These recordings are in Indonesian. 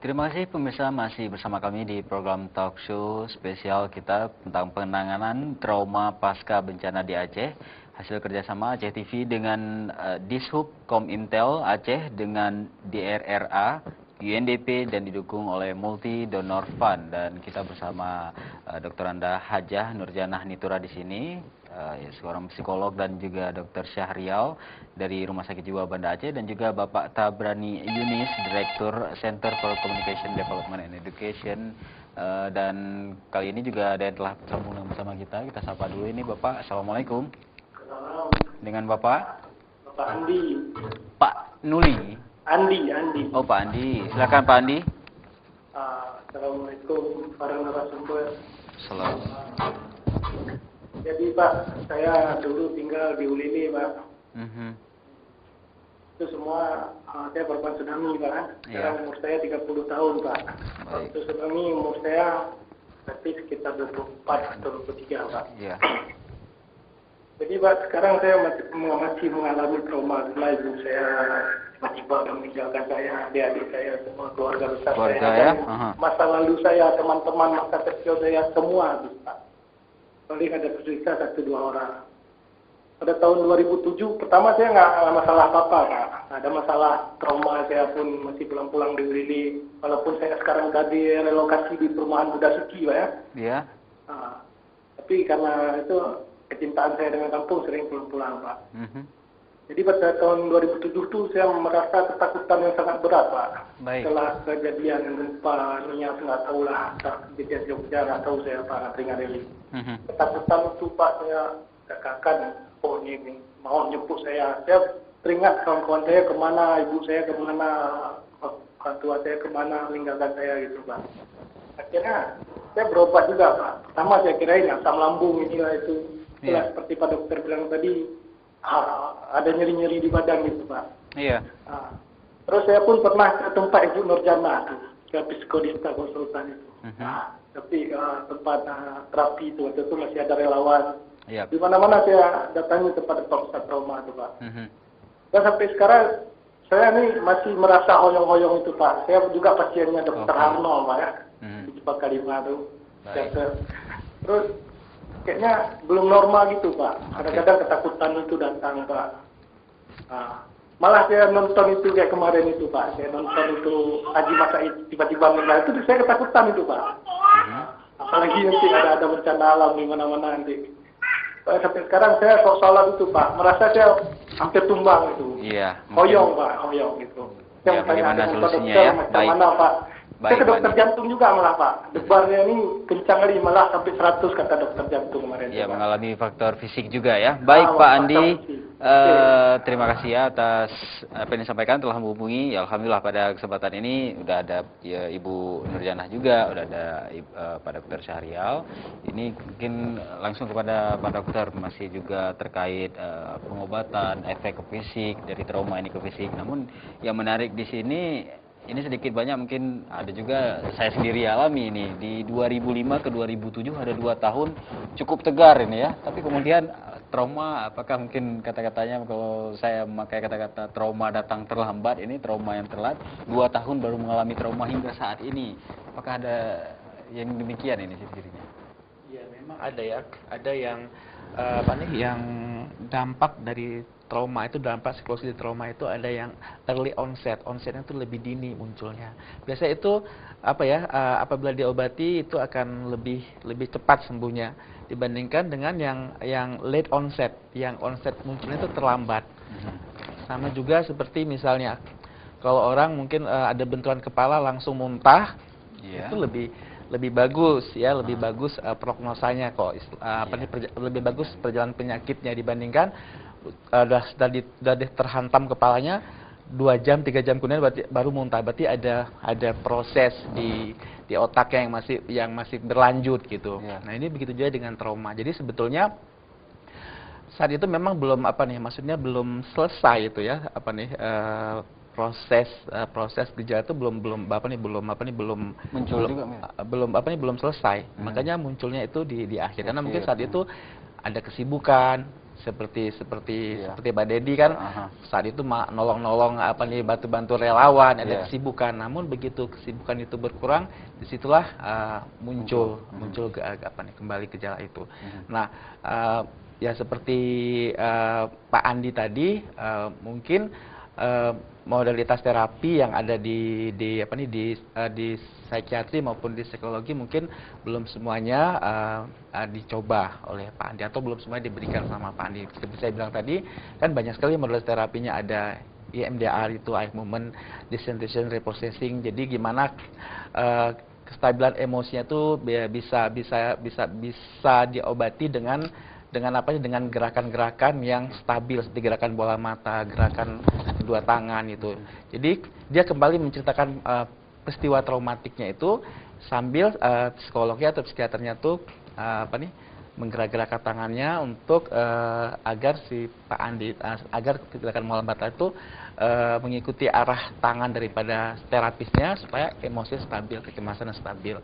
Terima kasih pemirsa, masih bersama kami di program talk show spesial kita tentang penanganan trauma pasca bencana di Aceh. Hasil kerjasama Aceh TV dengan Dishub Komintel Aceh dengan DRRA, UNDP dan didukung oleh Multi Donor Fund. Dan kita bersama Dr. Anda Hajah Nurjanah Nitura di sini. Seorang psikolog dan juga Dr. Syahrial dari Rumah Sakit Jiwa Banda Aceh dan juga Bapak Tabrani Yunis, Direktur Center for Communication Development and Education. Dan kali ini juga ada yang telah bersambung bersama kita. Kita sapa dulu ini Bapak. Assalamualaikum. Dengan Bapak Andi. Pak Nuli. Andi. Oh Pak Andi, silakan Pak Andi. Assalamualaikum para narasumber. Salam. Jadi Pak, saya dulu tinggal di Ulili Pak. Itu semua saya korban tsunami Pak. Sekarang umur saya 30 tahun Pak. Waktu tsunami umur saya berarti sekitar 24 atau 23 Pak. Iya. Jadi Pak, sekarang saya masih mengalami trauma setelah ibu saya tiba-tiba meninggalkan saya, adik-adik saya, semua keluarga besar saya. Ya? Masa lalu saya, teman-teman, masa kecil saya, semua habis Pak. Paling ada tersisa 1-2 orang. Pada tahun 2007, pertama saya nggak masalah apa-apa Pak. Ada masalah trauma, saya pun masih pulang-pulang di Ulili. Walaupun saya sekarang sudah direlokasi di perumahan Buddha Suci Pak ya. Iya. Tapi karena itu kecintaan saya dengan kampung sering pulang-pulang Pak. Jadi pada tahun 2007 itu saya merasa ketakutan yang sangat berat Pak. Baik. Setelah kejadian gempa, niat nggak tahu lah, kejadian Jogja nggak tahu saya Pak, Tringadeli. Ketakutan itu Pak, saya katakan, oh ini mau nyebut saya. Saya teringat kawan-kawan saya kemana, ibu saya kemana, orang tua saya kemana, meninggalkan saya gitu Pak. Akhirnya saya berobat juga Pak. Pertama saya kirain asam lambung inilah itu. Setelah seperti Pak Dokter bilang tadi, ada nyeri-nyeri di badan gitu Pak. Iya. Terus saya pun pernah ke tempat Ibu Nurjanah tuh, ke psikodista konsultan itu. Tapi tempat terapi itu waktu itu masih ada relawan. Iya. Di mana-mana saya datangi tempat pusat trauma itu Pak. Dan sampai sekarang saya ini masih merasa hoyong-hoyong itu Pak. Saya juga pasiennya Dokter Arnold Pak ya, di Cipaka Lima tuh. Terus kayaknya belum normal gitu Pak. Kadang-kadang ketakutan itu datang Pak. Malah saya nonton itu kayak kemarin itu Pak. Saya nonton itu Haji Masaid tiba-tiba meninggal itu saya ketakutan itu Pak. Apalagi nanti ada bencana alam di mana-mana nanti. Sampai sekarang saya sholat itu Pak. Merasa saya hampir tumbang itu. Iya. Hoyong Pak, hoyong gitu. Ya, bagaimana solusinya ya? Macam mana Pak? Saya ke dokter jantung juga malah Pak. Debarnya ini kencang kali malah sampai 100 kata dokter jantung kemarin. Ya, mengalami faktor fisik juga ya. Baik Pak Andi, terima kasih ya atas apa yang disampaikan, telah menghubungi. Ya, alhamdulillah pada kesempatan ini udah ada ya, Ibu Nurjanah juga, udah ada Pak Dokter Syahrial. Ini mungkin langsung kepada Pak Dokter, masih juga terkait pengobatan, efek ke fisik dari trauma ini ke fisik. Namun yang menarik di sini, ini sedikit banyak mungkin ada juga saya sendiri alami ini. Di 2005 ke 2007 ada 2 tahun cukup tegar ini ya. Tapi kemudian trauma, apakah mungkin kata-katanya kalau saya memakai kata-kata trauma datang terlambat, ini trauma yang telat. 2 tahun baru mengalami trauma hingga saat ini. Apakah ada yang demikian ini sendirinya? Iya, memang ada ya. Ada yang yang dampak dari trauma itu, dampak psikologis di trauma itu ada yang early onsetnya itu lebih dini munculnya. Biasanya itu apabila diobati itu akan lebih cepat sembuhnya dibandingkan dengan yang late onset, yang onset munculnya itu terlambat. Sama juga seperti misalnya kalau orang mungkin ada benturan kepala langsung muntah, itu lebih bagus ya, lebih bagus prognosanya kok, lebih bagus perjalanan penyakitnya dibandingkan sudah terhantam kepalanya 2 jam 3 jam kemudian baru muntah. Berarti ada proses di otaknya yang masih berlanjut gitu. Nah, ini begitu juga dengan trauma. Jadi sebetulnya saat itu memang belum maksudnya belum selesai itu ya, proses gejala itu belum muncul juga, belum selesai. Makanya munculnya itu di akhir, karena mungkin saat itu ada kesibukan, seperti Pak Dedi kan saat itu nolong-nolong bantu relawan, ada kesibukan. Namun begitu kesibukan itu berkurang, disitulah muncul kembali gejala itu. Nah, ya seperti Pak Andi tadi, mungkin modalitas terapi yang ada di psikiatri maupun di psikologi mungkin belum semuanya dicoba oleh Pak Andi, atau belum semuanya diberikan sama Pak Andi. Seperti saya bilang tadi, kan banyak sekali modalitas terapinya, ada EMDR itu eye movement desensitization reprocessing. Jadi gimana kestabilan emosinya itu bisa diobati dengan gerakan-gerakan yang stabil, seperti gerakan bola mata, gerakan kedua tangan itu. Jadi dia kembali menceritakan peristiwa traumatiknya itu sambil psikolognya atau psikiaternya tuh menggerak-gerakkan tangannya untuk agar si Pak Andi agar gerakan bola mata itu mengikuti arah tangan daripada terapisnya supaya emosi stabil, kecemasan stabil.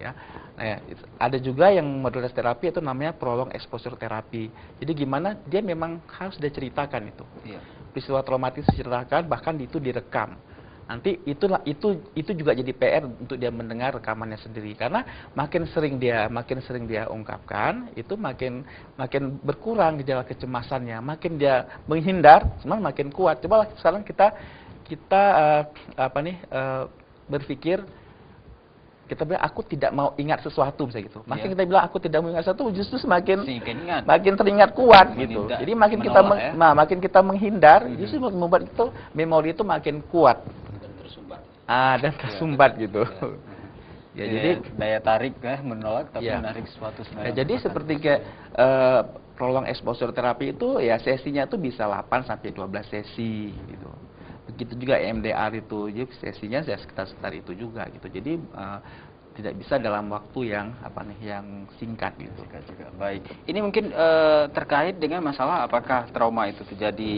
Ya. Nah, ya, ada juga yang modalitas terapi itu namanya prolong exposure terapi. Jadi gimana dia memang harus diceritakan itu. Peristiwa traumatis diceritakan, bahkan itu direkam. Nanti itu juga jadi PR untuk dia mendengar rekamannya sendiri, karena makin sering dia ungkapkan, itu makin berkurang gejala kecemasannya, makin dia menghindar, makin kuat. Coba sekarang kita berpikir, kita bilang aku tidak mau ingat sesuatu misalnya gitu. Makin kita bilang aku tidak mau ingat sesuatu, justru makin teringat kuat gitu. Jadi makin kita menghindar, justru membuat itu memori itu makin kuat. Dan tersumbat gitu. Ya, jadi daya tarik menolak tapi menarik sesuatu sebenarnya. Jadi seperti kayak prolong exposure terapi itu ya sesinya tuh bisa 8 sampai 12 sesi gitu. Begitu juga EMDR itu, jadi sesinya ya sekitar itu juga gitu. Jadi tidak bisa dalam waktu yang singkat gitu. Baik. Ini mungkin terkait dengan masalah apakah trauma itu terjadi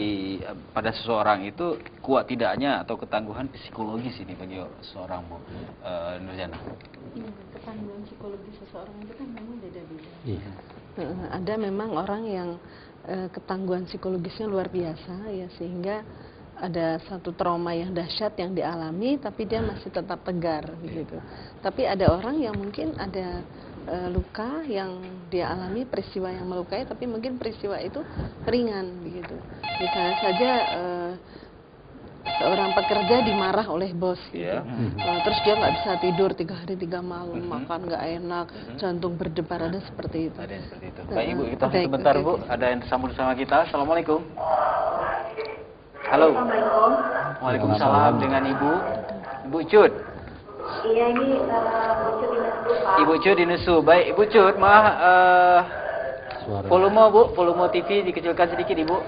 pada seseorang itu kuat tidaknya atau ketangguhan psikologis ini bagi seorang Bu Nurjana. Ketangguhan psikologis seseorang itu kan memang beda-beda. Ada memang orang yang ketangguhan psikologisnya luar biasa ya, sehingga ada satu trauma yang dahsyat yang dialami tapi dia masih tetap tegar begitu. Tapi ada orang yang mungkin ada luka yang dia alami, peristiwa yang melukai, tapi mungkin peristiwa itu ringan begitu. Misalnya saja seorang pekerja dimarah oleh bos gitu. Terus dia nggak bisa tidur 3 hari 3 malam, makan nggak enak, jantung berdebar, ada seperti itu. Ada seperti itu. Baik Ibu, kita sebentar Bu, ada yang tersambung sama kita. Assalamualaikum. Halo. Assalamualaikum. Waalaikumsalam, dengan Ibu Cut. Iya, ini Bu Cut di Nusu, Pak. Ibu Cut di Nusu. Baik, Ibu Cut, volume TV dikecilkan sedikit Ibu.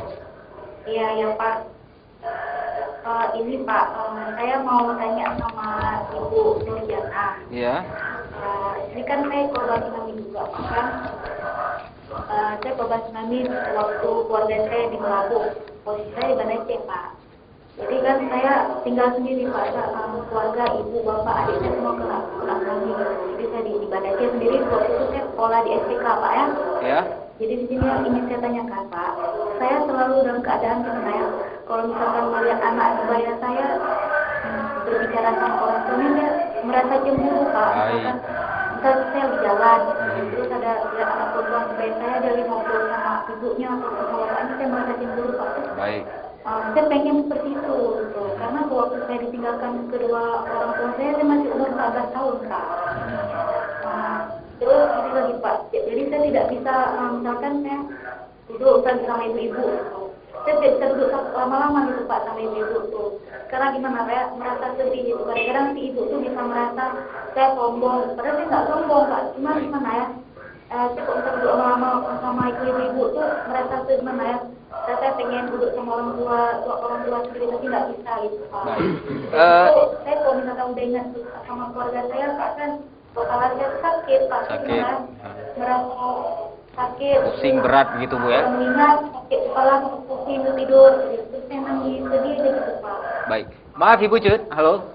Iya Pak. Ini Pak, saya mau tanya sama Ibu Nurjana. Iya. Ini kan saya korban tsunami juga, Pak, kan? Saya korban tsunami waktu keluarga saya di Melabu. Posisi saya di Banda Aceh, Pak. Jadi kan saya tinggal sendiri, Pak. Keluarga, ibu, bapak, adik saya semua kena tsunami. Jadi saya di Banda Aceh sendiri. Waktu itu saya sekolah di SPK, Pak, ya. Ya. Jadi di sini yang ingin saya tanyakan, Pak. Saya selalu dalam keadaan sebenarnya, kalau misalkan melihat anak sebaya saya berbicara sama orang tuanya, dia merasa cemburu, Pak. Misalkan saya berjalan, terus ada anak perempuan sebaya saya, dia ngobrol sama ibunya atau sama bapaknya, saya merasa cemburu, Pak. Baik. Saya pengen seperti itu, gitu. Karena waktu saya ditinggalkan kedua orang tua saya masih umur 14 tahun, Kak. Terus ini lagi, Pak. Jadi saya tidak bisa, misalkan saya duduk sama ibu-ibu, saya tidak bisa duduk lama-lama gitu, Pak, sama ibu-ibu tuh. Karena gimana, saya merasa sedih gitu. Kadang-kadang si ibu tuh bisa merasa saya sombong, padahal saya nggak sombong, Pak. Cuma gimana ya, saya kok bisa duduk lama-lama sama ibu-ibu tuh merasa gimana ya, saya pengen duduk sama orang tua sendiri, tapi nggak bisa gitu, Pak. Saya kalau misalkan udah ingat sama keluarga saya, Pak, kan kepala saya sakit, Pak. Merasa sakit. Pusing berat begitu Bu ya? Mengingat sakit kepala, pusing tidur, terus saya nangis sedih gitu, Pak. Baik. Maaf Ibu Cut, halo.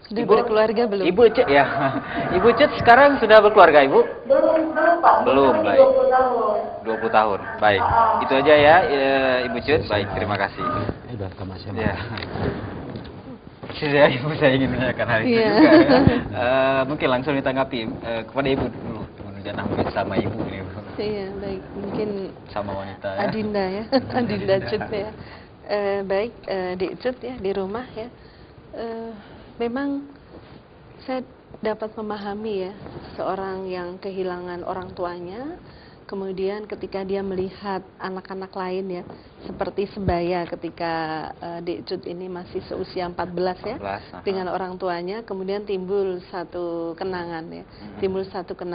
Sudah berkeluarga belum? Ibu Cut ya. Ibu Cut sekarang sudah berkeluarga, Ibu? Belum Pak. Belum, Masih baik. 20 tahun. 20 tahun. Baik. Itu aja ya, Ibu Cut. Baik, terima kasih. Udah sama-sama. Ya. Sudah, Ibu, saya ingin menanyakan hal itu Iya. juga ya. Mungkin langsung ditanggapi kepada Ibu dulu. Jangan mungkin sama Ibu ini, Bu. Iya, baik. Mungkin Sama wanita ya. Adinda ya, Adinda Cut ya. Baik, di Cut ya, di rumah ya. Memang saya dapat memahami ya, seorang yang kehilangan orang tuanya, kemudian ketika dia melihat anak-anak lain ya, seperti sebaya ketika Dek Cut ini masih seusia 14 ya, 14, dengan orang tuanya, kemudian timbul satu kenangan ya, timbul satu kenangan.